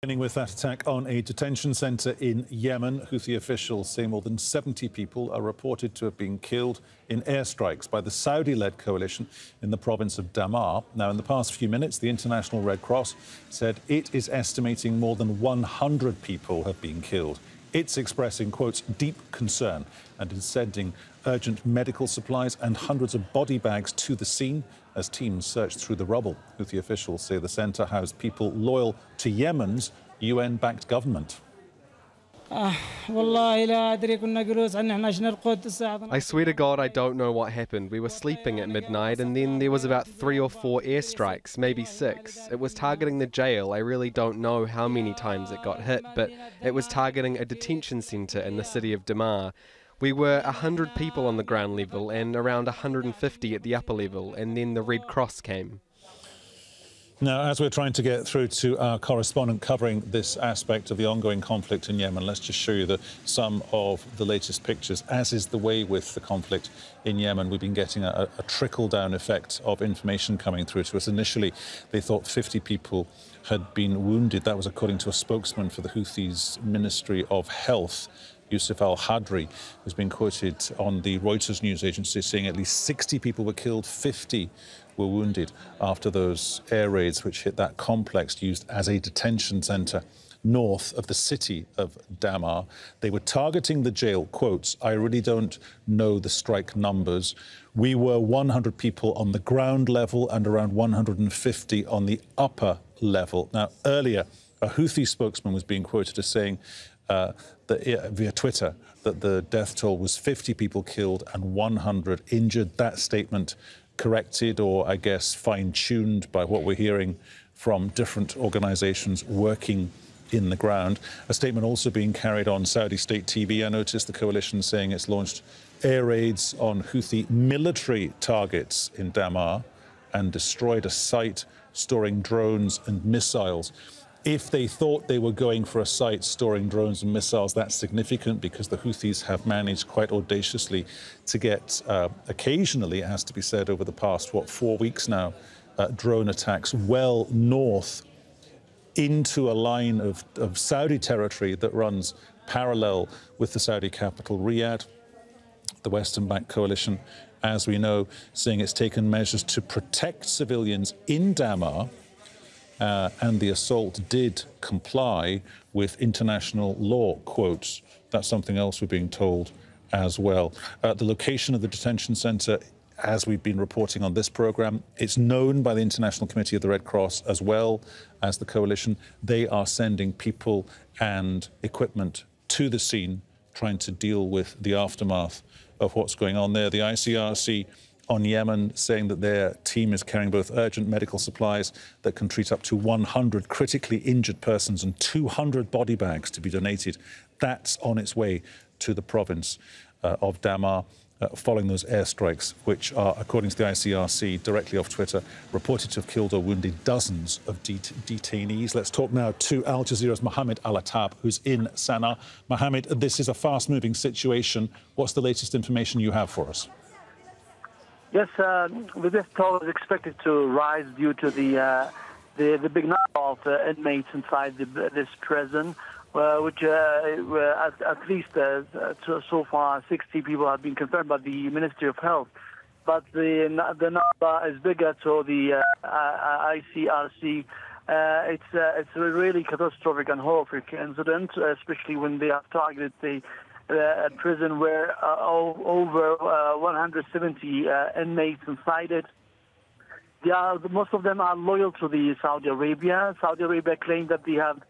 Beginning with that attack on a detention centre in Yemen, Houthi officials say more than 70 people are reported to have been killed in airstrikes by the Saudi-led coalition in the province of Dhamar. Now, in the past few minutes, the International Red Cross said it is estimating more than 100 people have been killed. It's expressing, quotes, deep concern and is sending urgent medical supplies and hundreds of body bags to the scene as teams search through the rubble. Houthi officials say the centre housed people loyal to Yemen's UN-backed government. I swear to God, I don't know what happened. We were sleeping at midnight and then there was about 3 or 4 airstrikes, maybe 6. It was targeting the jail. I really don't know how many times it got hit, but it was targeting a detention centre in the city of Dhamar. We were 100 people on the ground level and around 150 at the upper level, and then the Red Cross came. Now, as we're trying to get through to our correspondent covering this aspect of the ongoing conflict in Yemen, let's just show you some of the latest pictures. As is the way with the conflict in Yemen, we've been getting a trickle-down effect of information coming through to us. Initially, they thought 50 people had been wounded. That was according to a spokesman for the Houthis' Ministry of Health, Yusuf al-Hadri, who's been quoted on the Reuters news agency saying at least 60 people were killed, 50 were wounded after those air raids which hit that complex used as a detention centre north of the city of Dhamar. They were targeting the jail, quotes, I really don't know the strike numbers. We were 100 people on the ground level and around 150 on the upper level. Now, earlier, a Houthi spokesman was being quoted as saying via Twitter that the death toll was 50 people killed and 100 injured. That statement corrected or, I guess, fine-tuned by what we're hearing from different organisations working in the ground. A statement also being carried on Saudi state TV. I noticed the coalition saying it's launched air raids on Houthi military targets in Dhamar and destroyed a site storing drones and missiles. If they thought they were going for a site storing drones and missiles, that's significant because the Houthis have managed quite audaciously to get, occasionally, it has to be said, over the past, 4 weeks now, drone attacks well north into a line of Saudi territory that runs parallel with the Saudi capital, Riyadh. The Western-backed coalition, as we know, saying it's taken measures to protect civilians in Dhamar, and the assault did comply with international law, quotes. That's something else we're being told as well. The location of the detention centre, as we've been reporting on this programme, it's known by the International Committee of the Red Cross as well as the coalition. They are sending people and equipment to the scene, trying to deal with the aftermath of what's going on there. The ICRC on Yemen saying that their team is carrying both urgent medical supplies that can treat up to 100 critically injured persons and 200 body bags to be donated. That's on its way to the province of Dhamar following those airstrikes, which are, according to the ICRC, directly off Twitter, reported to have killed or wounded dozens of detainees. Let's talk now to Al Jazeera's Mohammed al-Attab, who's in Sanaa. Mohammed, this is a fast-moving situation. What's the latest information you have for us? Yes, the death toll is expected to rise due to the big number of inmates inside this prison, which at least so far 60 people have been confirmed by the Ministry of Health. But the number is bigger, so the ICRC. It's a really catastrophic and horrific incident, especially when they have targeted the prison where over 170 inmates inside it. Most of them are loyal to the Saudi Arabia. Saudi Arabia claimed that they have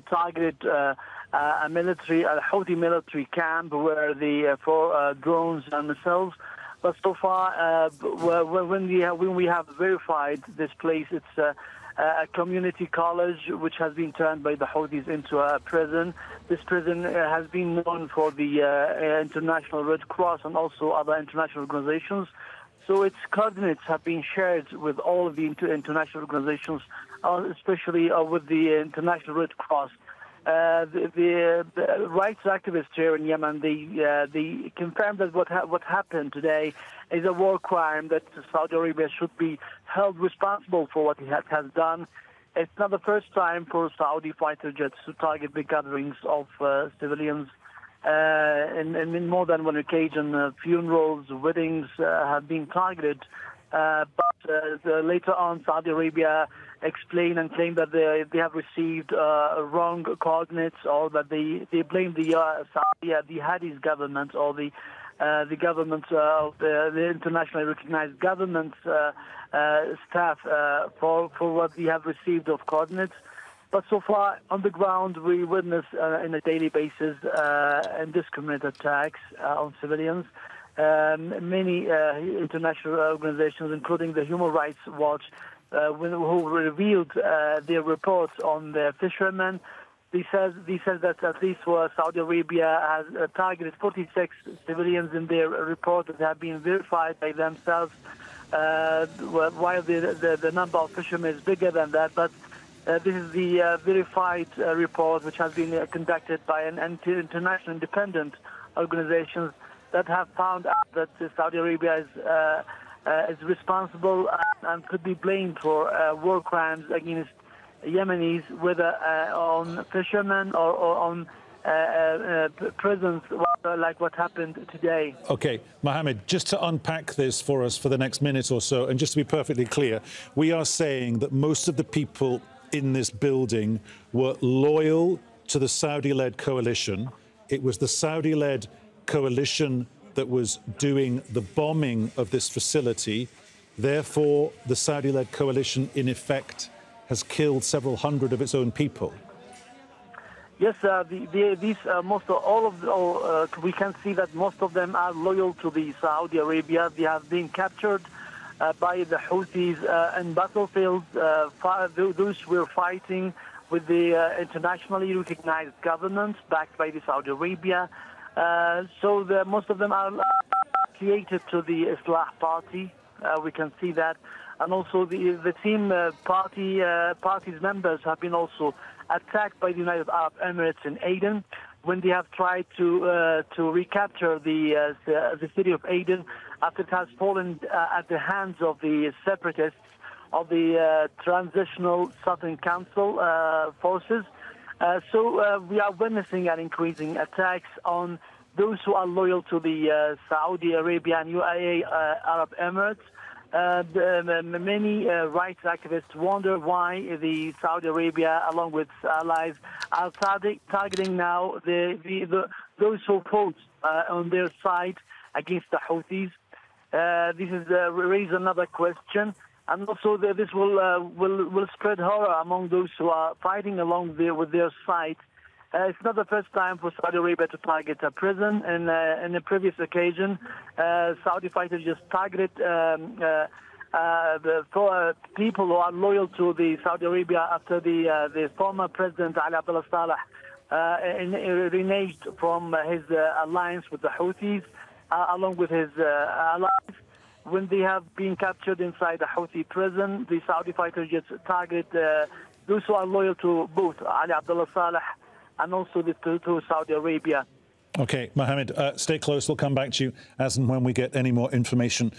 targeted a Houthi military camp where they for drones and missiles. But so far, when we have verified this place, it's a community college which has been turned by the Houthis into a prison. This prison has been known for the International Red Cross and also other international organizations. So its coordinates have been shared with all of the international organizations, especially with the International Red Cross. The rights activists here in Yemen, they confirmed that what happened today is a war crime, that Saudi Arabia should be held responsible for what it has done. It's not the first time for Saudi fighter jets to target big gatherings of civilians. In more than one occasion, funerals, weddings have been targeted. But later on, Saudi Arabia explained and claimed that they have received wrong coordinates, or that they blame the Houthis government, or the government of the internationally recognized government staff for what they have received of coordinates. But so far, on the ground, we witness on a daily basis indiscriminate attacks on civilians. Many international organizations, including the Human Rights Watch, who revealed their reports on the fishermen, they said that at least Saudi Arabia has targeted 46 civilians in their report that have been verified by themselves, while the number of fishermen is bigger than that. But this is the verified report, which has been conducted by an international independent organizations that have found out that Saudi Arabia is responsible and could be blamed for war crimes against Yemenis, whether on fishermen or on prisons, like what happened today. OK, Mohammed, just to unpack this for us for the next minute or so, and just to be perfectly clear, we are saying that most of the people in this building were loyal to the Saudi-led coalition. It was the Saudi-led coalition that was doing the bombing of this facility. Therefore, the Saudi-led coalition, in effect, has killed several hundred of its own people. Yes, we can see that most of them are loyal to the Saudi Arabia. They have been captured by the Houthis in battlefields. Those who were fighting with the internationally recognized government backed by the Saudi Arabia. So most of them are affiliated to the Islah Party. We can see that. And also the team party's members have been also attacked by the United Arab Emirates in Aden when they have tried to recapture the city of Aden after it has fallen at the hands of the separatists of the Transitional Southern Council forces. So we are witnessing an increasing attacks on those who are loyal to the Saudi Arabia and UAE Arab Emirates. Many rights activists wonder why the Saudi Arabia, along with allies, are targeting now those who fought on their side against the Houthis. This is raise another question, and also this will spread horror among those who are fighting along with their side. It's not the first time for Saudi Arabia to target a prison. In a previous occasion, Saudi fighters just targeted people who are loyal to the Saudi Arabia after the former president Ali Saleh reneged from his alliance with the Houthis, along with his allies. When they have been captured inside the Houthi prison, the Saudi fighters just target those who are loyal to both Ali Saleh and also to Saudi Arabia. OK, Mohammed, stay close. We'll come back to you as and when we get any more information